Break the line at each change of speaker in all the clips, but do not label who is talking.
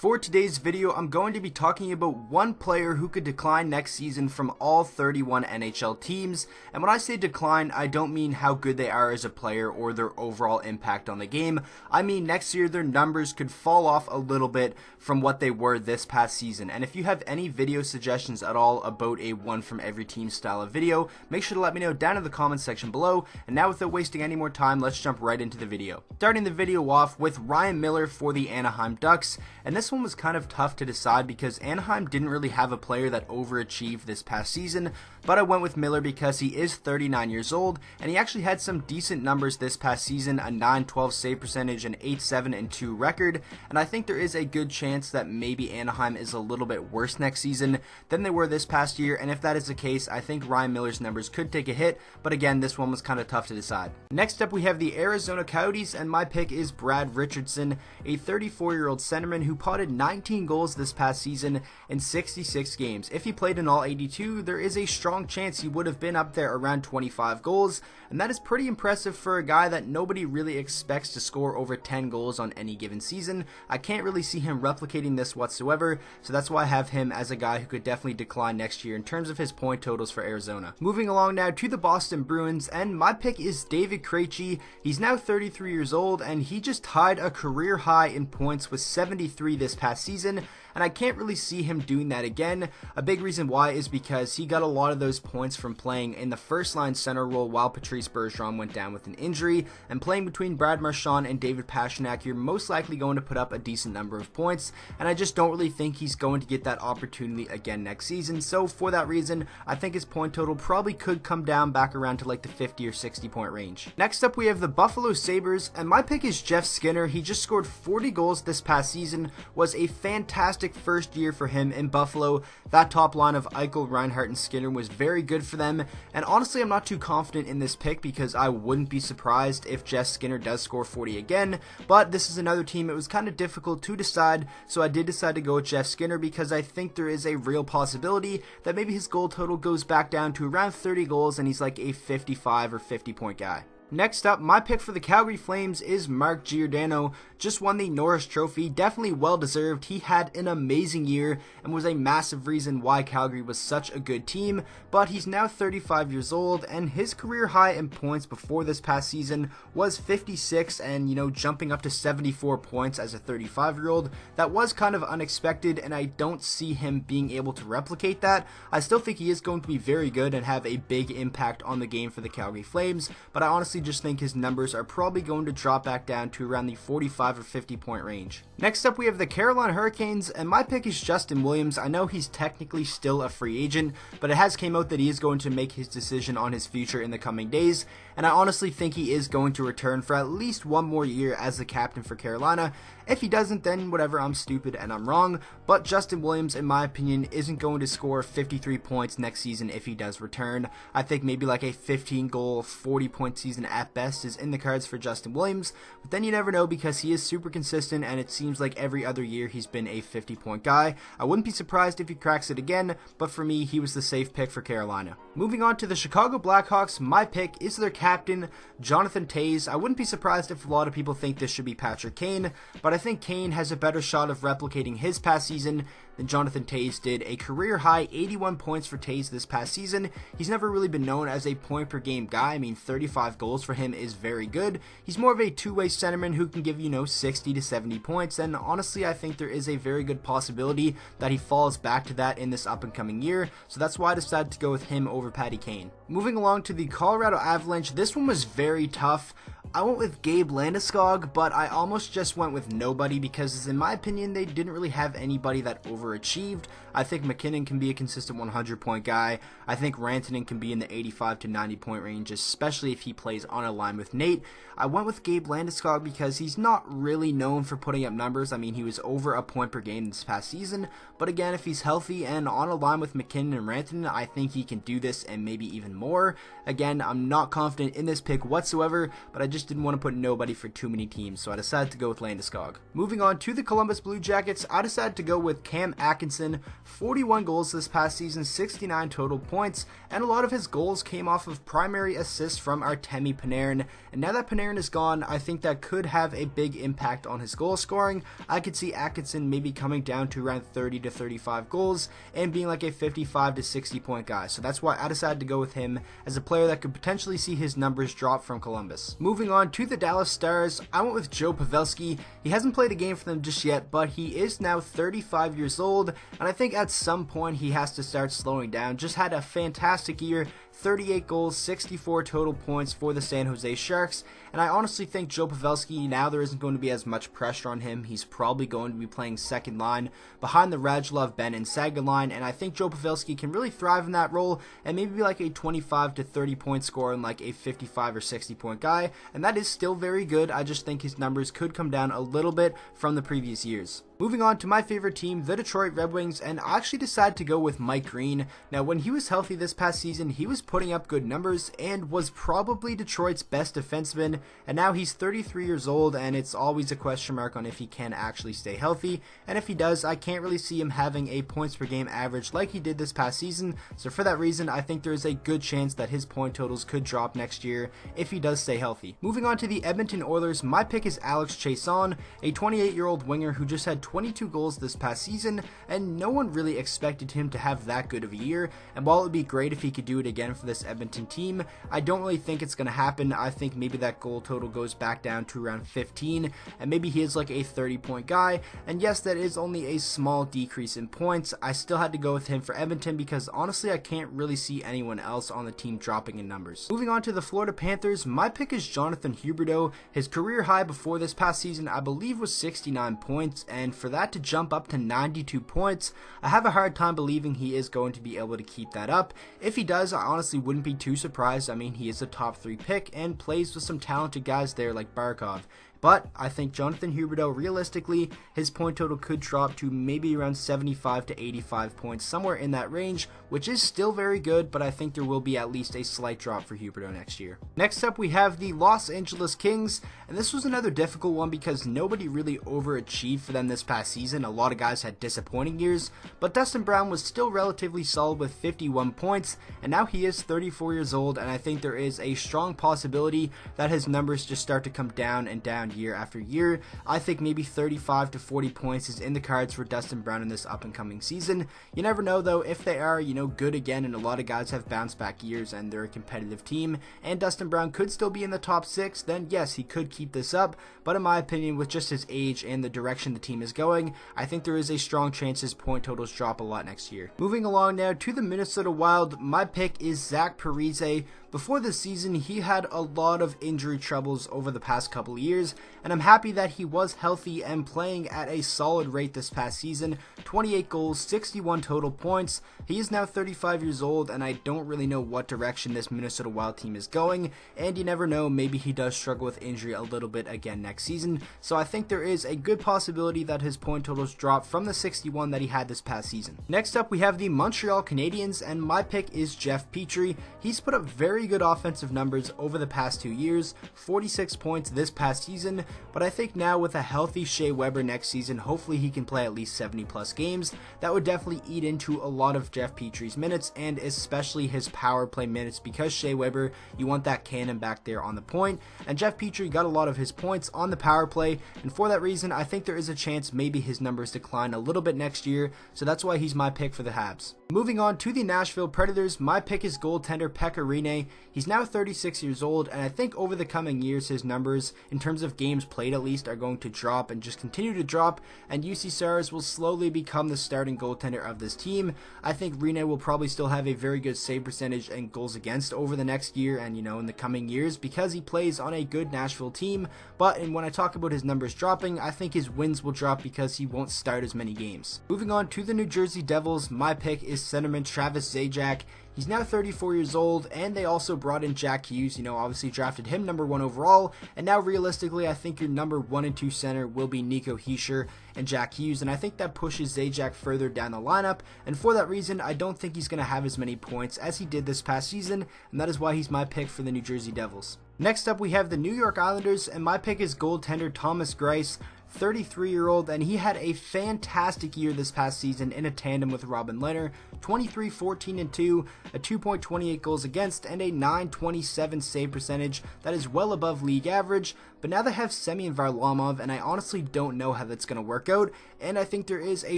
For today's video, I'm going to be talking about one player who could decline next season from all 31 NHL teams, and when I say decline, I don't mean how good they are as a player or their overall impact on the game. I mean next year their numbers could fall off a little bit from what they were this past season. And if you have any video suggestions at all about a one from every team style of video, make sure to let me know down in the comments section below. And now without wasting any more time, let's jump right into the video. Starting the video off with Ryan Miller for the Anaheim Ducks, and this one was kind of tough to decide because Anaheim didn't really have a player that overachieved this past season, but I went with Miller because he is 39 years old and he actually had some decent numbers this past season, a .912 save percentage, an 8-7-2 record, and I think there is a good chance that maybe Anaheim is a little bit worse next season than they were this past year, and if that is the case, I think Ryan Miller's numbers could take a hit, but again, this one was kind of tough to decide. Next up, we have the Arizona Coyotes, and my pick is Brad Richardson, a 34-year-old centerman who potted 19 goals this past season in 66 games. If he played in all 82, there is a strong chance he would have been up there around 25 goals, and that is pretty impressive for a guy that nobody really expects to score over 10 goals on any given season. I can't really see him replicating this whatsoever, so that's why I have him as a guy who could definitely decline next year in terms of his point totals for Arizona. Moving along now to the Boston Bruins, and my pick is David Krejci. He's now 33 years old, and he just tied a career high in points with 73 this past season, and I can't really see him doing that again. A big reason why is because he got a lot of those points from playing in the first line center role while Patrice Bergeron went down with an injury, and playing between Brad Marchand and David Pastrnak, you're most likely going to put up a decent number of points, and I just don't really think he's going to get that opportunity again next season. So for that reason, I think his point total probably could come down back around to like the 50 or 60 point range. Next up, we have the Buffalo Sabres, and my pick is Jeff Skinner. He just scored 40 goals this past season, was a fantastic first year for him in Buffalo. That top line of Eichel, Reinhart, and Skinner was very good for them, and honestly I'm not too confident in this pick because I wouldn't be surprised if Jeff Skinner does score 40 again, but this is another team it was kind of difficult to decide, so I did decide to go with Jeff Skinner because I think there is a real possibility that maybe his goal total goes back down to around 30 goals and he's like a 55 or 50 point guy. Next up, my pick for the Calgary Flames is Mark Giordano. Just won the Norris Trophy, definitely well deserved. He had an amazing year and was a massive reason why Calgary was such a good team, but he's now 35 years old and his career high in points before this past season was 56 and, jumping up to 74 points as a 35-year-old. That was kind of unexpected and I don't see him being able to replicate that. I still think he is going to be very good and have a big impact on the game for the Calgary Flames, but I honestly just think his numbers are probably going to drop back down to around the 45 or 50 point range. Next up, we have the Carolina Hurricanes, and my pick is Justin Williams. I know he's technically still a free agent, but it has came out that he is going to make his decision on his future in the coming days, and I honestly think he is going to return for at least one more year as the captain for Carolina. If he doesn't, then whatever, I'm stupid and I'm wrong, but Justin Williams, in my opinion, isn't going to score 53 points next season if he does return. I think maybe like a 15 goal, 40 point season at best is in the cards for Justin Williams, but then you never know because he is super consistent and it seems like every other year he's been a 50 point guy. I wouldn't be surprised if he cracks it again, but for me, he was the safe pick for Carolina. Moving on to the Chicago Blackhawks, my pick is their captain, Jonathan Toews. I wouldn't be surprised if a lot of people think this should be Patrick Kane, but I think Kane has a better shot of replicating his past season than Jonathan Toews did. A career high 81 points for Toews this past season. He's never really been known as a point per game guy. I mean, 35 goals for him is very good. He's more of a two-way centerman who can give 60 to 70 points, and honestly I think there is a very good possibility that he falls back to that in this up and coming year, so that's why I decided to go with him over Patty Kane. Moving along to the Colorado Avalanche, this one was very tough. I went with Gabe Landeskog, but I almost just went with nobody because in my opinion they didn't really have anybody that overachieved. I think McKinnon can be a consistent 100 point guy. I think Rantanen can be in the 85 to 90 point range, especially if he plays on a line with Nate. I went with Gabe Landeskog because he's not really known for putting up numbers. I mean, he was over a point per game this past season, but again, if he's healthy and on a line with McKinnon and Rantanen, I think he can do this and maybe even more. Again, I'm not confident in this pick whatsoever, but I just didn't want to put nobody for too many teams, so I decided to go with Landeskog. Moving on to the Columbus Blue Jackets, I decided to go with Cam Sam Atkinson, 41 goals this past season, 69 total points, and a lot of his goals came off of primary assists from Artemi Panarin. And now that Panarin is gone, I think that could have a big impact on his goal scoring. I could see Atkinson maybe coming down to around 30 to 35 goals and being like a 55 to 60 point guy. So that's why I decided to go with him as a player that could potentially see his numbers drop from Columbus. Moving on to the Dallas Stars, I went with Joe Pavelski. He hasn't played a game for them just yet, but he is now 35 years old, and I think at some point he has to start slowing down. Just had a fantastic year, 38 goals, 64 total points for the San Jose Sharks, and I honestly think Joe Pavelski, now there isn't going to be as much pressure on him. He's probably going to be playing second line behind the Radulov, Benn, and Saga line, and I think Joe Pavelski can really thrive in that role and maybe be like a 25 to 30 point scorer and like a 55 or 60 point guy, and that is still very good. I just think his numbers could come down a little bit from the previous years. Moving on to my favorite team, the Detroit Red Wings, and I actually decided to go with Mike Green. Now, when he was healthy this past season, he was putting up good numbers and was probably Detroit's best defenseman, and now he's 33 years old, and it's always a question mark on if he can actually stay healthy, and if he does, I can't really see him having a points per game average like he did this past season, so for that reason, I think there is a good chance that his point totals could drop next year if he does stay healthy. Moving on to the Edmonton Oilers, my pick is Alex Chiasson, a 28-year-old winger who just had 22 goals this past season, and no one really expected him to have that good of a year, and while it would be great if he could do it again for this Edmonton team, I don't really think it's going to happen. I think maybe that goal total goes back down to around 15, and maybe he is like a 30 point guy, and yes, that is only a small decrease in points. I still had to go with him for Edmonton because honestly I can't really see anyone else on the team dropping in numbers. Moving on to the Florida Panthers, my pick is Jonathan Huberdeau. His career high before this past season I believe was 69 points, and for that to jump up to 92 points, I have a hard time believing he is going to be able to keep that up. If he does, I honestly wouldn't be too surprised. I mean, he is a top 3 pick and plays with some talented guys there like Barkov. But I think Jonathan Huberdeau, realistically, his point total could drop to maybe around 75 to 85 points, somewhere in that range, which is still very good, but I think there will be at least a slight drop for Huberdeau next year. Next up, we have the Los Angeles Kings, and this was another difficult one because nobody really overachieved for them this past season. A lot of guys had disappointing years, but Dustin Brown was still relatively solid with 51 points, and now he is 34 years old, and I think there is a strong possibility that his numbers just start to come down and down year after year. I think maybe 35 to 40 points is in the cards for Dustin Brown in this up and coming season. You never know though, if they are, good again, and a lot of guys have bounced back years and they're a competitive team, and Dustin Brown could still be in the top 6, then yes, he could keep this up, but in my opinion, with just his age and the direction the team is going, I think there is a strong chance his point totals drop a lot next year. Moving along now to the Minnesota Wild, my pick is Zach Parise. Before this season, he had a lot of injury troubles over the past couple of years, and I'm happy that he was healthy and playing at a solid rate this past season. 28 goals, 61 total points. He is now 35 years old, and I don't really know what direction this Minnesota Wild team is going, and you never know, maybe he does struggle with injury a little bit again next season, so I think there is a good possibility that his point totals drop from the 61 that he had this past season. Next up, we have the Montreal Canadiens, and my pick is Jeff Petrie. He's put up very good offensive numbers over the past 2 years, 46 points this past season, but I think now with a healthy Shea Weber next season, hopefully he can play at least 70 plus games. That would definitely eat into a lot of Jeff Petrie's minutes, and especially his power play minutes, because Shea Weber, you want that cannon back there on the point, and Jeff Petrie got a lot of his points on the power play, and for that reason I think there is a chance maybe his numbers decline a little bit next year, so that's why he's my pick for the Habs. Moving on to the Nashville Predators, my pick is goaltender Pekka Rinne. He's now 36 years old, and I think over the coming years his numbers, in terms of games played at least, are going to drop and just continue to drop, and UC Saros will slowly become the starting goaltender of this team. I think Rinne will probably still have a very good save percentage and goals against over the next year and in the coming years because he plays on a good Nashville team, but when I talk about his numbers dropping, I think his wins will drop because he won't start as many games. Moving on to the New Jersey Devils, my pick is centerman Travis Zajac. He's now 34 years old, and they also brought in Jack Hughes, obviously drafted him number 1 overall, and now realistically I think your number 1 and 2 center will be Nico Hischier and Jack Hughes, and I think that pushes Zajac further down the lineup, and for that reason I don't think he's going to have as many points as he did this past season, and that is why he's my pick for the New Jersey Devils. Next up we have the New York Islanders, and my pick is goaltender Thomas Greiss. 33-year-old, and he had a fantastic year this past season in a tandem with Robin Lehner. 23, 14, and 2, a 2.28 goals against, and a 9.27 save percentage. That is well above league average, but now they have Semyon Varlamov, and I honestly don't know how that's going to work out, and I think there is a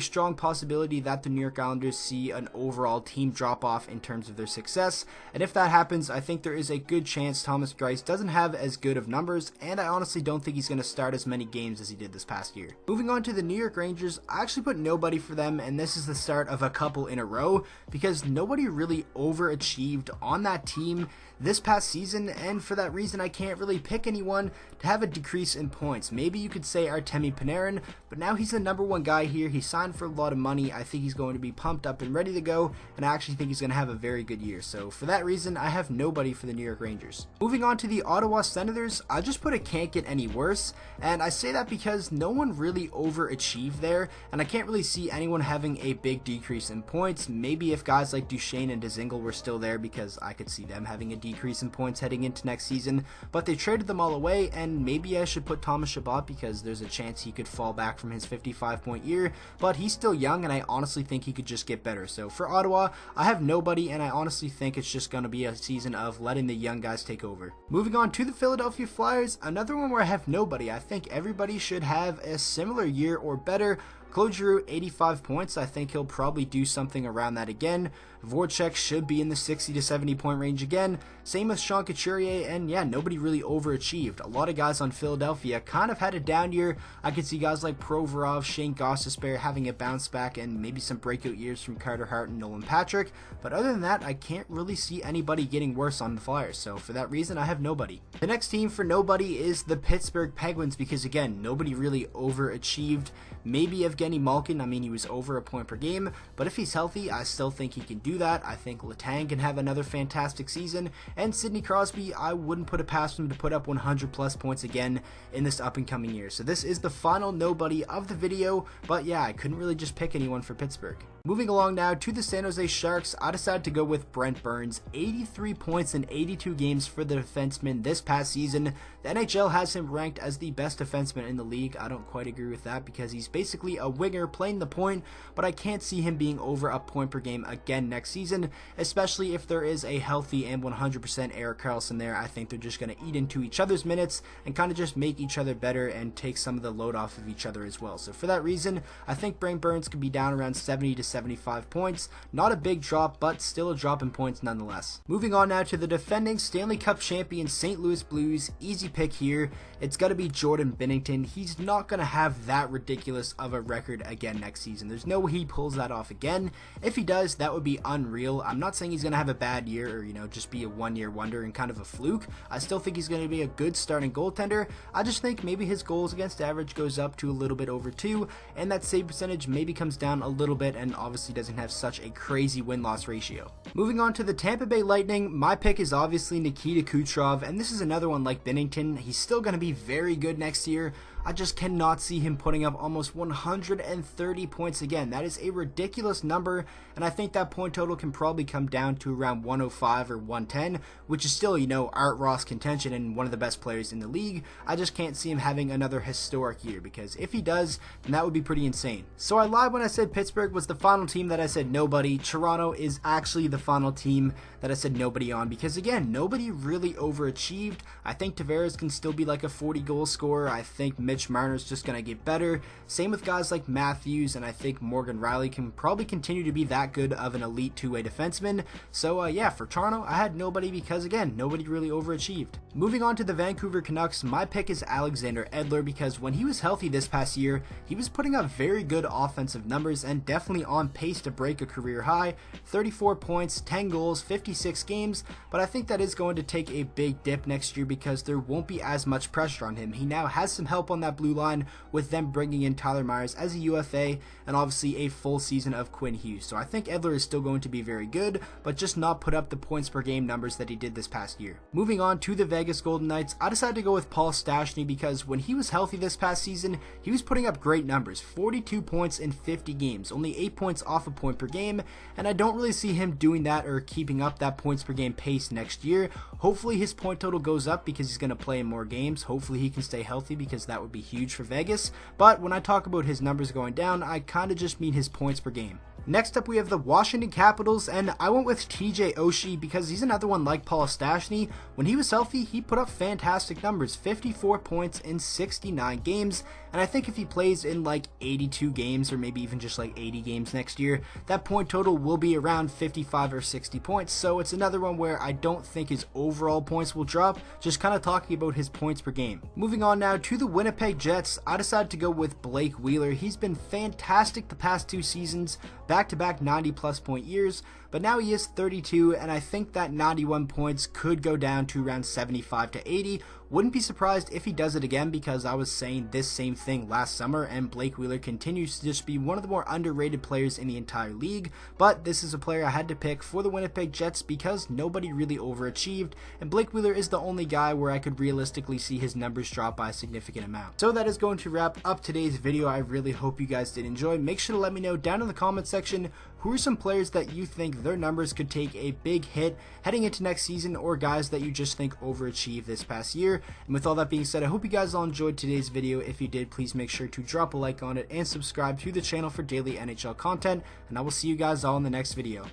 strong possibility that the New York Islanders see an overall team drop-off in terms of their success, and if that happens, I think there is a good chance Thomas Greiss doesn't have as good of numbers, and I honestly don't think he's going to start as many games as he did this past year. Moving on to the New York Rangers, I actually put nobody for them, and this is the start of a couple in a row, because nobody really overachieved on that team this past season, and for that reason I can't really pick anyone to have a decrease in points. Maybe you could say Artemi Panarin, but now he's the number one guy here. He signed for a lot of money. I think he's going to be pumped up and ready to go, and I actually think he's going to have a very good year. So for that reason, I have nobody for the New York Rangers. Moving on to the Ottawa Senators, I just put it can't get any worse, and I say that because no one really overachieved there, and I can't really see anyone having a big decrease in points. Maybe if guys like Duchesne and Dzingel were still there, because I could see them having a decrease in points heading into next season, but they traded them all away, and maybe I should put Thomas Chabot because there's a chance he could fall back from his 55-point year, but he's still young, and I honestly think he could just get better. So for Ottawa, I have nobody, and I honestly think it's just going to be a season of letting the young guys take over. Moving on to the Philadelphia Flyers, another one where I have nobody. I think everybody should have a similar year or better. Claude Giroux, 85 points. I think he'll probably do something around that again. Voracek should be in the 60 to 70 point range again. Same with Sean Couturier, and yeah, nobody really overachieved. A lot of guys on Philadelphia kind of had a down year. I could see guys like Provorov, Shane Gostisbehere having a bounce back, and maybe some breakout years from Carter Hart and Nolan Patrick. But other than that, I can't really see anybody getting worse on the Flyers. So for that reason, I have nobody. The next team for nobody is the Pittsburgh Penguins, because again, nobody really overachieved. Maybe Evgeny Malkin, I mean, he was over a point per game, but if he's healthy, I still think he can do that. I think Letang can have another fantastic season, and Sidney Crosby, I wouldn't put it past him to put up 100 plus points again in this up and coming year. So this is the final nobody of the video, but yeah, I couldn't really just pick anyone for Pittsburgh. Moving along now to the San Jose Sharks, I decided to go with Brent Burns. 83 points in 82 games for the defenseman this past season. The NHL has him ranked as the best defenseman in the league. I don't quite agree with that because he's basically a winger playing the point, but I can't see him being over a point per game again next season, especially if there is a healthy and 100% Erik Karlsson there. I think they're just going to eat into each other's minutes and kind of just make each other better and take some of the load off of each other as well. So for that reason, I think Brent Burns could be down around 70 to 75 points. Not a big drop, but still a drop in points nonetheless. Moving on now to the defending Stanley Cup champion St. Louis Blues. Easy pick here. It's got to be Jordan Binnington. He's not going to have that ridiculous of a record again next season. There's no way he pulls that off again. If he does, that would be unreal. I'm not saying he's going to have a bad year or, just be a one-year wonder and kind of a fluke. I still think he's going to be a good starting goaltender. I just think maybe his goals against average goes up to a little bit over 2, and that save percentage maybe comes down a little bit and obviously doesn't have such a crazy win-loss ratio. Moving on to the Tampa Bay Lightning, my pick is obviously Nikita Kucherov, and this is another one like Binnington. He's still going to be very good next year. I just cannot see him putting up almost 130 points again. That is a ridiculous number, and I think that point total can probably come down to around 105 or 110, which is still, Art Ross contention and one of the best players in the league. I just can't see him having another historic year, because if he does, then that would be pretty insane. So I lied when I said Pittsburgh was the final team that I said nobody. Toronto is actually the final team that I said nobody on, because again, nobody really overachieved. I think Tavares can still be like a 40 goal scorer. I think Mitch Marner's just going to get better. Same with guys like Matthews, and I think Morgan Riley can probably continue to be that good of an elite two-way defenseman. So yeah, for Toronto, I had nobody because again, nobody really overachieved. Moving on to the Vancouver Canucks, my pick is Alexander Edler, because when he was healthy this past year, he was putting up very good offensive numbers and definitely on pace to break a career high. 34 points, 10 goals, 56 games, but I think that is going to take a big dip next year because there won't be as much pressure on him. He now has some help on that blue line with them bringing in Tyler Myers as a UFA and obviously a full season of Quinn Hughes. So I think Edler is still going to be very good, but just not put up the points per game numbers that he did this past year. Moving on to the Vegas Golden Knights, I decided to go with Paul Stastny because when he was healthy this past season, he was putting up great numbers, 42 points in 50 games, only 8 points off a point per game, and I don't really see him doing that or keeping up that points per game pace next year. Hopefully his point total goes up because he's going to play in more games. Hopefully he can stay healthy because that would would be huge for Vegas, but when I talk about his numbers going down, I kind of just mean his points per game. Next up, we have the Washington Capitals, and I went with TJ Oshie because he's another one like Paul Stastny. When he was healthy, he put up fantastic numbers, 54 points in 69 games, and I think if he plays in like 82 games or maybe even just like 80 games next year, that point total will be around 55 or 60 points, so it's another one where I don't think his overall points will drop, just kind of talking about his points per game. Moving on now to the Winnipeg Jets, I decided to go with Blake Wheeler. He's been fantastic the past 2 seasons, back-to-back 90-plus point years, but now he is 32, and I think that 91 points could go down to around 75 to 80. Wouldn't be surprised if he does it again, because I was saying this same thing last summer, and Blake Wheeler continues to just be one of the more underrated players in the entire league, but this is a player I had to pick for the Winnipeg Jets because nobody really overachieved, and Blake Wheeler is the only guy where I could realistically see his numbers drop by a significant amount. So that is going to wrap up today's video. I really hope you guys did enjoy. Make sure to let me know down in the comment section who are some players that you think their numbers could take a big hit heading into next season, or guys that you just think overachieved this past year. And with all that being said, I hope you guys all enjoyed today's video. If you did, please make sure to drop a like on it and subscribe to the channel for daily NHL content, and I will see you guys all in the next video.